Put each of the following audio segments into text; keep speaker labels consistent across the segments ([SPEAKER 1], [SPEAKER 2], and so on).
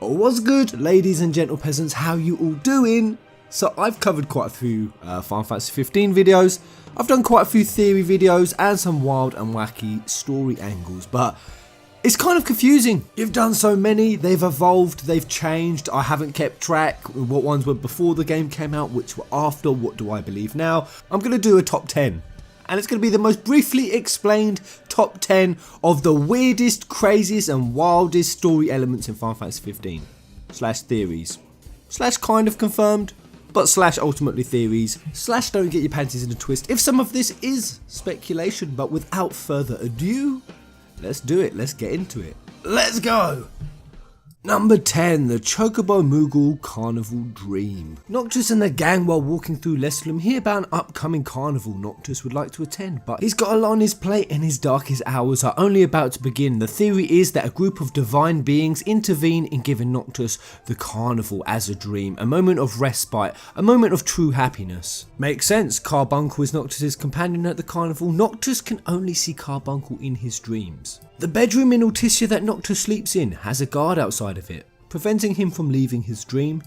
[SPEAKER 1] What's good, ladies and gentle peasants, how you all doing? So I've covered quite a few Final Fantasy 15 videos, I've done quite a few theory videos and some wild and wacky story angles, but it's kind of confusing. You've done so many, they've evolved, they've changed, I haven't kept track what ones were before the game came out, which were after, what do I believe now. I'm going to do a top 10. And it's going to be the most briefly explained top 10 of the weirdest, craziest and wildest story elements in Final Fantasy 15. Slash theories. Slash kind of confirmed, but slash ultimately theories. Slash don't get your panties in a twist if some of this is speculation, but without further ado, let's do it, let's get into it. Let's go! Number 10, the Chocobo Moogle Carnival Dream. Noctis and the gang, while walking through Lesslum, hear about an upcoming carnival Noctis would like to attend, but he's got a lot on his plate and his darkest hours are only about to begin. The theory is that a group of divine beings intervene in giving Noctis the carnival as a dream, a moment of respite, a moment of true happiness. Makes sense, Carbuncle is Noctis' companion at the carnival. Noctis can only see Carbuncle in his dreams. The bedroom in Altissia that Noctis sleeps in has a guard outside of it, preventing him from leaving his dream.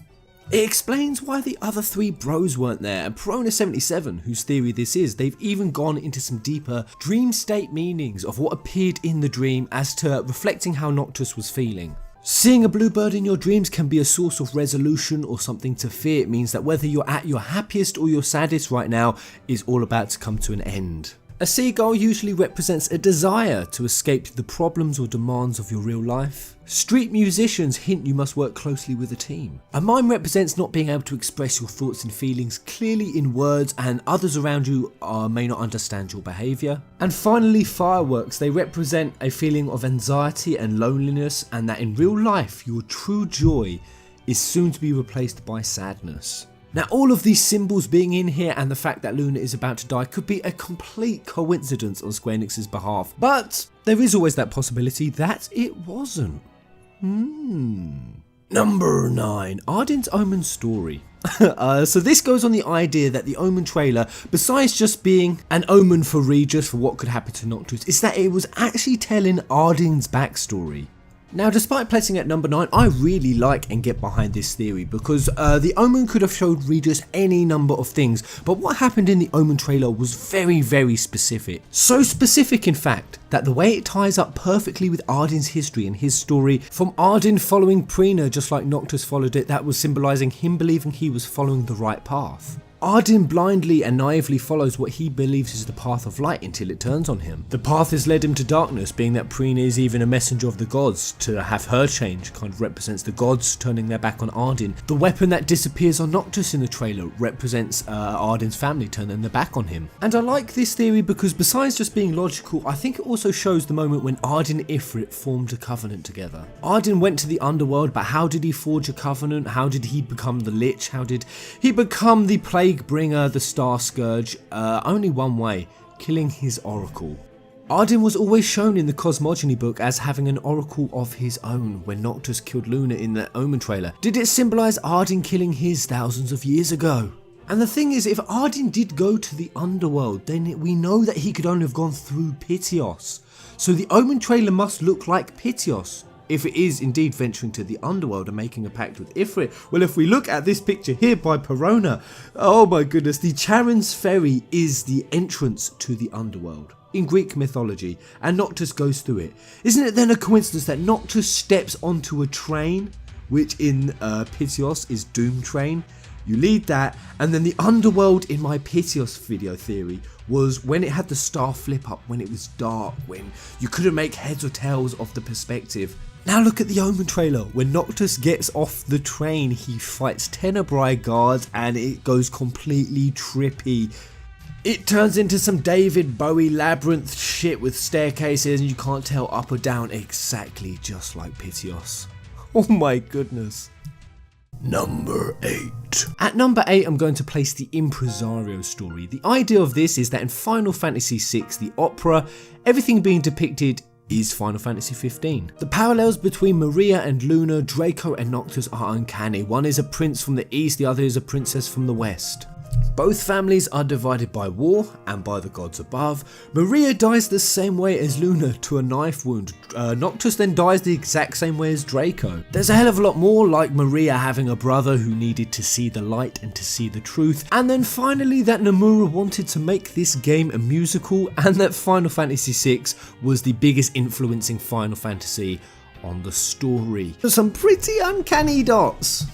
[SPEAKER 1] It explains why the other three bros weren't there, and Perona77, whose theory this is, they've even gone into some deeper dream state meanings of what appeared in the dream as to reflecting how Noctis was feeling. Seeing a bluebird in your dreams can be a source of resolution or something to fear. It means that whether you're at your happiest or your saddest right now is all about to come to an end. A seagull usually represents a desire to escape the problems or demands of your real life. Street musicians hint you must work closely with a team. A mime represents not being able to express your thoughts and feelings clearly in words, and others around you may not understand your behaviour. And finally, fireworks. They represent a feeling of anxiety and loneliness, and that in real life your true joy is soon to be replaced by sadness. Now, all of these symbols being in here and the fact that Luna is about to die could be a complete coincidence on Square Enix's behalf, but there is always that possibility that it wasn't. Number 9, Ardyn's Omen story. So this goes on the idea that the Omen trailer, besides just being an omen for Regis for what could happen to Noctis, is that it was actually telling Ardyn's backstory. Now, despite placing at number 9, I really like and get behind this theory because the Omen could have showed Regis any number of things, but what happened in the Omen trailer was very, very specific. So specific, in fact, that the way it ties up perfectly with Ardyn's history and his story, from Ardyn following Prina just like Noctis followed it, that was symbolising him believing he was following the right path. Ardyn blindly and naively follows what he believes is the path of light until it turns on him. The path has led him to darkness, being that Prina is even a messenger of the gods. To have her change kind of represents the gods turning their back on Ardyn. The weapon that disappears on Noctis in the trailer represents Ardyn's family turning their back on him. And I like this theory because besides just being logical, I think it also shows the moment when Ardyn and Ifrit formed a covenant together. Ardyn went to the underworld, but how did he forge a covenant? How did he become the Lich? How did he become the Plague Bringer, the Star Scourge? Only one way, killing his oracle. Ardyn was always shown in the Cosmogony book as having an oracle of his own when Noctis killed Luna in the Omen trailer. Did it symbolise Ardyn killing his thousands of years ago? And the thing is, if Ardyn did go to the underworld, then we know that he could only have gone through Pitioss. So the Omen trailer must look like Pitioss, if it is indeed venturing to the underworld and making a pact with Ifrit. Well, if we look at this picture here by Perona, oh my goodness, the Charon's Ferry is the entrance to the underworld in Greek mythology, and Noctis goes through it. Isn't it then a coincidence that Noctis steps onto a train, which in Pitioss is Doom Train? You lead that, and then the underworld in my Pitioss video theory was when it had the star flip up, when it was dark, when you couldn't make heads or tails of the perspective. Now look at the Omen trailer. When Noctis gets off the train, he fights Tenebrae guards and it goes completely trippy. It turns into some David Bowie labyrinth shit with staircases and you can't tell up or down, exactly just like Pitioss. Oh my goodness. Number 8. At number 8, I'm going to place the Impressario Story. The idea of this is that in Final Fantasy VI, the opera, everything being depicted is Final Fantasy 15. The parallels between Maria and Luna, Draco and Noctis are uncanny. One is a prince from the east, the other is a princess from the west. Both families are divided by war and by the gods above. Maria dies the same way as Luna to a knife wound. Noctis then dies the exact same way as Draco. There's a hell of a lot more, like Maria having a brother who needed to see the light and to see the truth. And then finally that Nomura wanted to make this game a musical, and that Final Fantasy VI was the biggest influencing Final Fantasy on the story. Some pretty uncanny dots.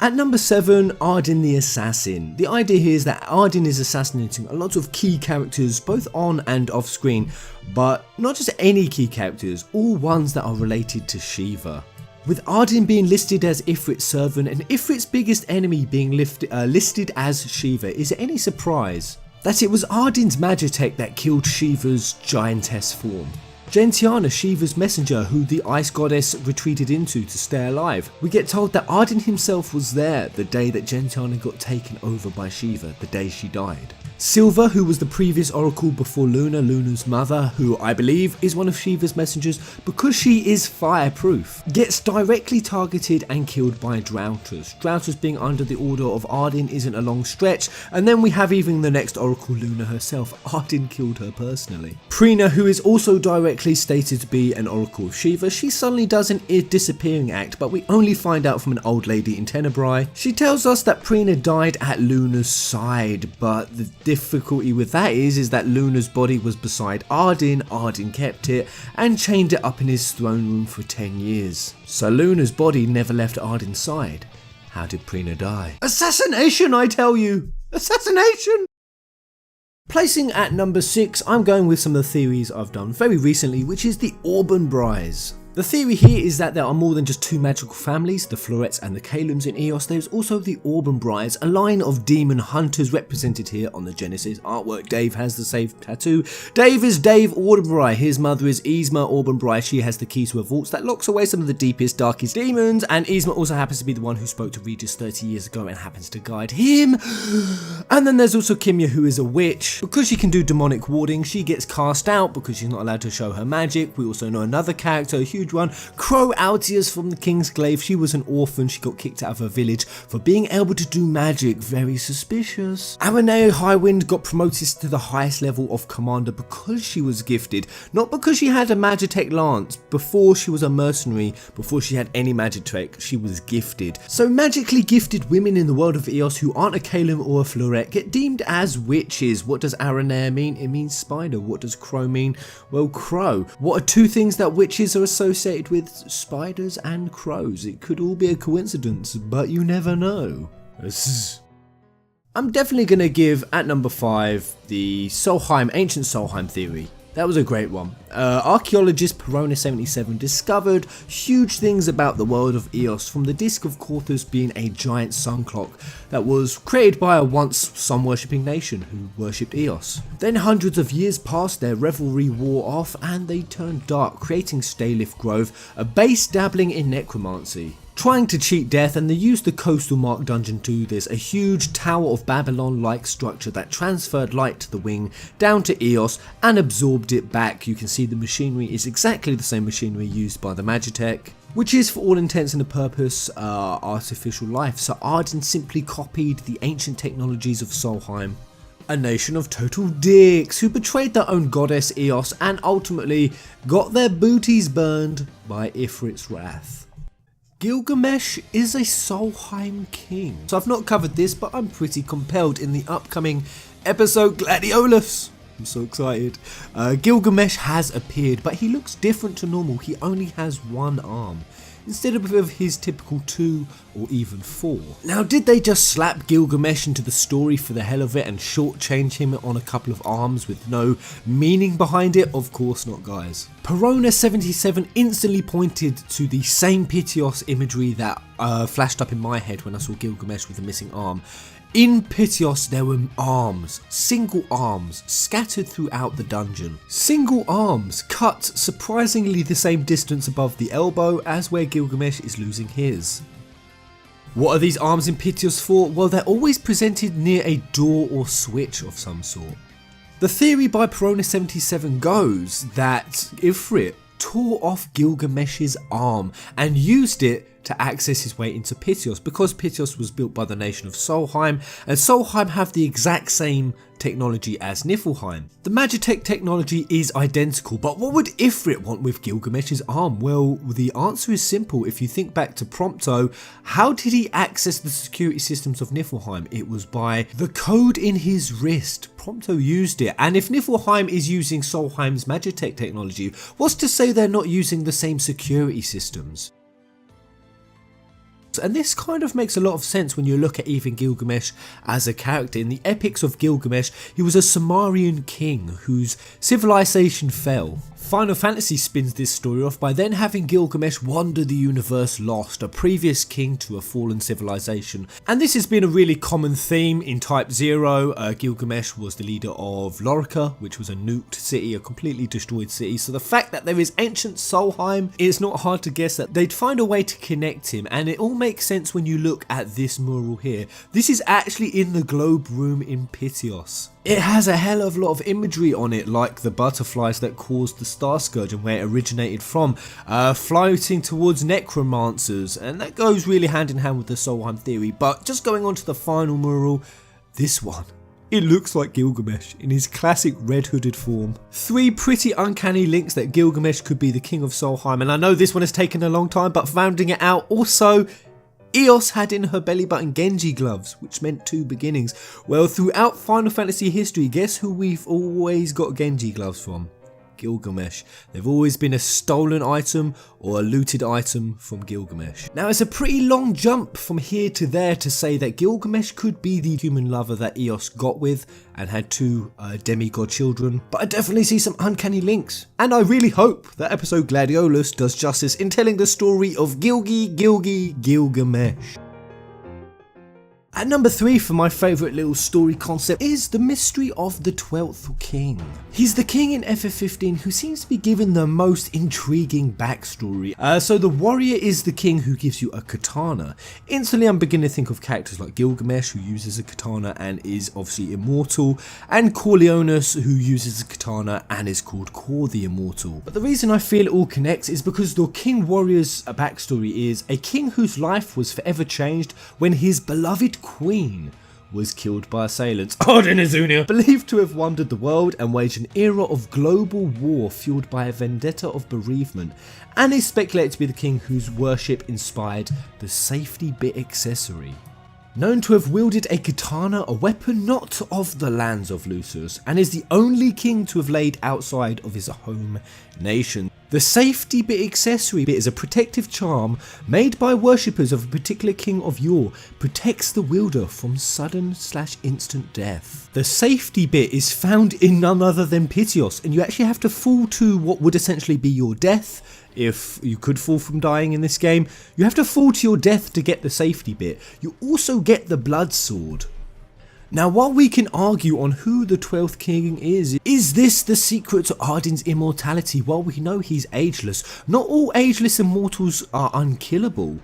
[SPEAKER 1] At number 7, Andyn the Assassin. The idea here is that Ardyn is assassinating a lot of key characters both on and off screen, but not just any key characters, all ones that are related to Shiva. With Ardyn being listed as Ifrit's servant and Ifrit's biggest enemy being listed as Shiva, is it any surprise that it was Ardyn's Magitech that killed Shiva's giantess form? Gentiana, Shiva's messenger who the ice goddess retreated into to stay alive. We get told that Ardyn himself was there the day that Gentiana got taken over by Shiva, the day she died. Silva, who was the previous oracle before Luna, Luna's mother, who I believe is one of Shiva's messengers because she is fireproof, gets directly targeted and killed by Drouters. Drouters being under the order of Ardyn isn't a long stretch, and then we have even the next oracle, Luna herself. Ardyn killed her personally. Prina, who is also directly stated to be an oracle of Shiva, she suddenly does an disappearing act, but we only find out from an old lady in Tenebrae. She tells us that Prina died at Luna's side, but the difficulty with that is that Luna's body was beside Ardyn. Ardyn kept it and chained it up in his throne room for 10 years. So Luna's body never left Ardyn's side. How did Prina die? Assassination, I tell you! Assassination! Placing at number 6, I'm going with some of the theories I've done very recently, which is the Auburn Brise. The theory here is that there are more than just two magical families, the Florets and the Calums in Eos. There's also the Auburn Brides, a line of demon hunters represented here on the Genesis artwork. Dave has the same tattoo. Dave is Dave Auburn. His mother is Yzma Auburn. She has the key to a vault that locks away some of the deepest, darkest demons, and Yzma also happens to be the one who spoke to Regis 30 years ago and happens to guide him. And then there's also Kimya, who is a witch. Because she can do demonic warding, she gets cast out because she's not allowed to show her magic. We also know another character, a huge one, Crow Altius from the Kingsglaive. She was an orphan. She got kicked out of her village for being able to do magic. Very suspicious. Aranea Highwind got promoted to the highest level of commander because she was gifted, not because she had a Magitech lance. Before she was a mercenary, before she had any Magitech, she was gifted. So magically gifted women in the world of Eos who aren't a Calum or a Floret get deemed as witches. What does Aranea mean? It means spider. What does Crow mean? Well, crow. What are two things that witches are associated with? Spiders and crows. It could all be a coincidence, but you never know. I'm definitely going to give, at number 5, the Solheim, ancient Solheim theory. That was a great one. Archaeologist Perona77 discovered huge things about the world of Eos, from the Disc of Corthus being a giant sun clock that was created by a once sun-worshipping nation who worshipped Eos. Then hundreds of years passed, their revelry wore off and they turned dark, creating Staylith Grove, a base dabbling in necromancy. Trying to cheat death, and they used the Coastal Mark dungeon to do this, a huge Tower of Babylon-like structure that transferred light to the wing down to Eos and absorbed it back. You can see the machinery is exactly the same machinery used by the Magitech, which is for all intents and purpose artificial life. So Ardyn simply copied the ancient technologies of Solheim, a nation of total dicks who betrayed their own goddess Eos and ultimately got their booties burned by Ifrit's wrath. Gilgamesh is a Solheim king. So I've not covered this, but I'm pretty compelled in the upcoming episode Gladiolus. I'm so excited. Gilgamesh has appeared, but he looks different to normal. He only has one arm, instead of his typical 2 or even 4. Now, did they just slap Gilgamesh into the story for the hell of it and shortchange him on a couple of arms with no meaning behind it? Of course not, guys. Perona77 instantly pointed to the same Pitioss imagery that flashed up in my head when I saw Gilgamesh with a missing arm. In Pitioss there were arms, single arms, scattered throughout the dungeon. Single arms, cut surprisingly the same distance above the elbow as where Gilgamesh is losing his. What are these arms in Pitioss for? Well, they're always presented near a door or switch of some sort. The theory by Perona77 goes that Ifrit tore off Gilgamesh's arm and used it to access his way into Pitioss, because Pitioss was built by the nation of Solheim, and Solheim have the exact same technology as Niflheim. The Magitech technology is identical, but what would Ifrit want with Gilgamesh's arm? Well, the answer is simple. If you think back to Prompto, how did he access the security systems of Niflheim? It was by the code in his wrist. Prompto used it, and if Niflheim is using Solheim's Magitech technology, what's to say they're not using the same security systems? And this kind of makes a lot of sense when you look at even Gilgamesh as a character. In the epics of Gilgamesh, he was a Sumerian king whose civilization fell. Final Fantasy spins this story off by then having Gilgamesh wander the universe lost, a previous king to a fallen civilization. And this has been a really common theme in Type 0. Gilgamesh was the leader of Lorica, which was a nuked city, a completely destroyed city. So the fact that there is ancient Solheim, it's not hard to guess that they'd find a way to connect him. And it all makes sense when you look at this mural here. This is actually in the globe room in Pitioss. It has a hell of a lot of imagery on it, like the butterflies that caused the Star Scourge and where it originated from, floating towards necromancers, and that goes really hand in hand with the Solheim theory. But just going on to the final mural, this one. It looks like Gilgamesh in his classic red hooded form. 3 pretty uncanny links that Gilgamesh could be the king of Solheim, and I know this one has taken a long time, but finding it out also, Eos had in her belly button Genji gloves, which meant 2 beginnings. Well, throughout Final Fantasy history, guess who we've always got Genji gloves from? Gilgamesh. They've always been a stolen item or a looted item from Gilgamesh. Now, it's a pretty long jump from here to there to say that Gilgamesh could be the human lover that Eos got with and had 2 demigod children, but I definitely see some uncanny links. And I really hope that episode Gladiolus does justice in telling the story of Gilgamesh. At number 3 for my favourite little story concept is the mystery of the 12th king. He's the king in FF15 who seems to be given the most intriguing backstory. So the warrior is the king who gives you a katana. Instantly I'm beginning to think of characters like Gilgamesh, who uses a katana and is obviously immortal, and Corleones, who uses a katana and is called Kor the Immortal. But the reason I feel it all connects is because the king warrior's backstory is a king whose life was forever changed when his beloved queen was killed by assailants. Ardyn, believed to have wandered the world and waged an era of global war fueled by a vendetta of bereavement, and is speculated to be the king whose worship inspired the safety bit accessory. Known to have wielded a katana, a weapon not of the lands of Lucis, and is the only king to have laid outside of his home nation. The safety bit accessory bit is a protective charm made by worshippers of a particular king of yore, protects the wielder from sudden/instant death. The safety bit is found in none other than Pitioss, and you actually have to fall to what would essentially be your death. If you could fall from dying in this game, you have to fall to your death to get the safety bit. You also get the blood sword. Now, while we can argue on who the 12th king is this the secret to Ardyn's immortality? Well, we know he's ageless. Not all ageless immortals are unkillable.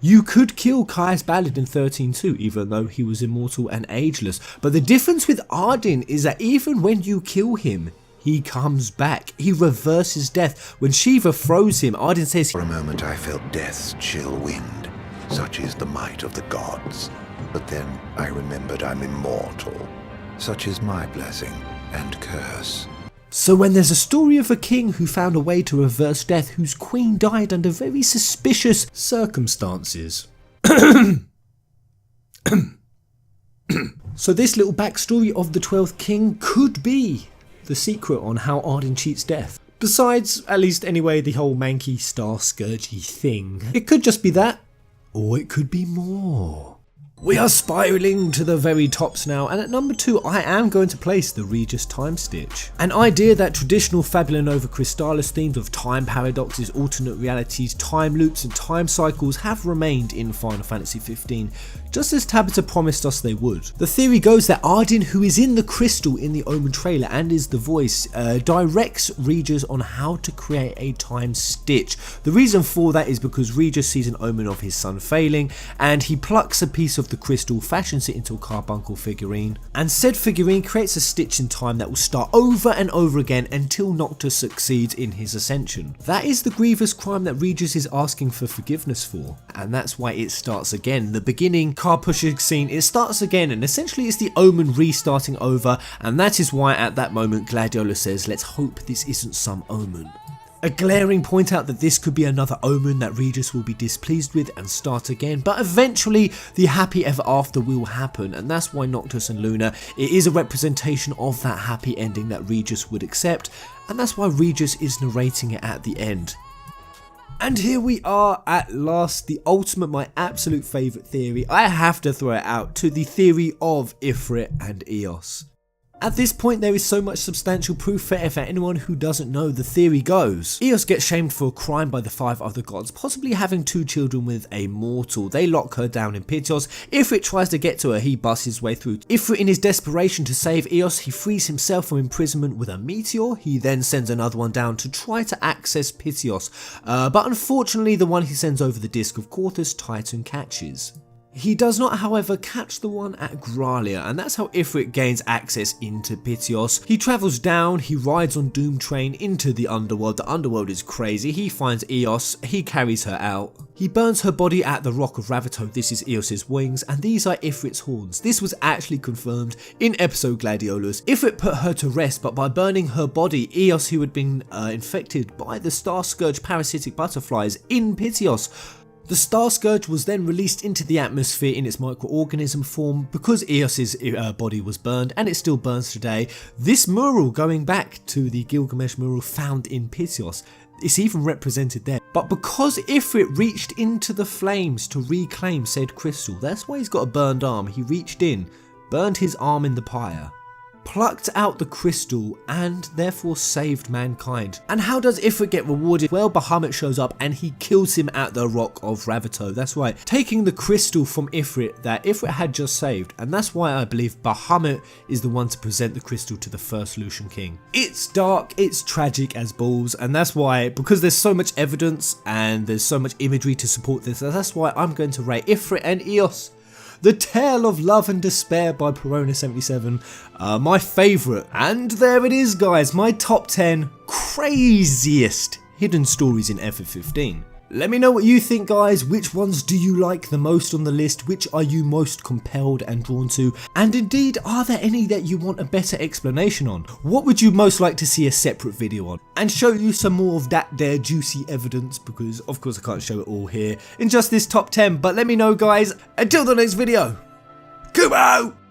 [SPEAKER 1] You could kill Caius Ballad in 13.2, even though he was immortal and ageless. But the difference with Ardyn is that even when you kill him, he comes back. He reverses death. When Shiva throws him, Ardyn says,
[SPEAKER 2] "For a moment I felt death's chill wind. Such is the might of the gods. But then I remembered I'm immortal. Such is my blessing and curse."
[SPEAKER 1] So when there's a story of a king who found a way to reverse death, whose queen died under very suspicious circumstances. So this little backstory of the 12th king could be the secret on how Ardyn cheats death. Besides, at least anyway, the whole manky star scourgy thing. It could just be that, or it could be more. We are spiralling to the very tops now, and at number 2 I am going to place the Regis Time Stitch. An idea that traditional Fabula Nova Crystallis themes of time paradoxes, alternate realities, time loops and time cycles have remained in Final Fantasy 15, just as Tabata promised us they would. The theory goes that Ardyn, who is in the crystal in the Omen trailer and is the voice, directs Regis on how to create a time stitch. The reason for that is because Regis sees an omen of his son failing, and he plucks a piece of the the crystal, fashions it into a carbuncle figurine, and said figurine creates a stitch in time that will start over and over again until Noctis succeeds in his ascension. That is the grievous crime that Regis is asking for forgiveness for, and that's why it starts again. The beginning car pushing scene, it starts again, and essentially it's the Omen restarting over, and that is why at that moment Gladiolus says, let's hope this isn't some omen. A glaring point out that this could be another omen that Regis will be displeased with and start again, but eventually the happy ever after will happen, and that's why Noctis and Luna, it is a representation of that happy ending that Regis would accept, and that's why Regis is narrating it at the end. And here we are at last, the ultimate, my absolute favourite theory. I have to throw it out to the theory of Ifrit and Eos. At this point there is so much substantial proof for anyone who doesn't know. The theory goes, Eos gets shamed for a crime by the 5 other gods, possibly having 2 children with a mortal. They lock her down in Pitioss. Ifrit tries to get to her, he busts his way through. Ifrit, in his desperation to save Eos, he frees himself from imprisonment with a meteor. He then sends another one down to try to access Pitioss, but unfortunately the one he sends over the disc of Quartus, Titan catches. He does not, however, catch the one at Gralia, and that's how Ifrit gains access into Pitioss. He travels down, he rides on Doom Train into the underworld. The underworld is crazy. He finds Eos, he carries her out. He burns her body at the Rock of Ravito. This is Eos's wings, and these are Ifrit's horns. This was actually confirmed in episode Gladiolus. Ifrit put her to rest, but by burning her body, Eos, who had been infected by the Star Scourge parasitic butterflies in Pitioss, the Star Scourge was then released into the atmosphere in its microorganism form because Eos's body was burned, and it still burns today. This mural, going back to the Gilgamesh mural found in Pitioss, it's even represented there. But because Ifrit reached into the flames to reclaim said crystal, that's why he's got a burned arm. He reached in, burned his arm in the pyre, plucked out the crystal, and therefore saved mankind. And how does Ifrit get rewarded? Well, Bahamut shows up and he kills him at the Rock of Ravito. That's right, taking the crystal from Ifrit that Ifrit had just saved, and that's why I believe Bahamut is the one to present the crystal to the first Lucian king. It's dark, it's tragic as balls, and that's why, because there's so much evidence and there's so much imagery to support this, that's why I'm going to rate Ifrit and Eos, The Tale of Love and Despair by Perona77, my favourite. And there it is, guys, my top 10 craziest hidden stories in FF15. Let me know what you think, guys. Which ones do you like the most on the list? Which are you most compelled and drawn to? And indeed, are there any that you want a better explanation on? What would you most like to see a separate video on? And show you some more of that there juicy evidence, because of course I can't show it all here in just this top 10. But let me know, guys. Until the next video, Kubo!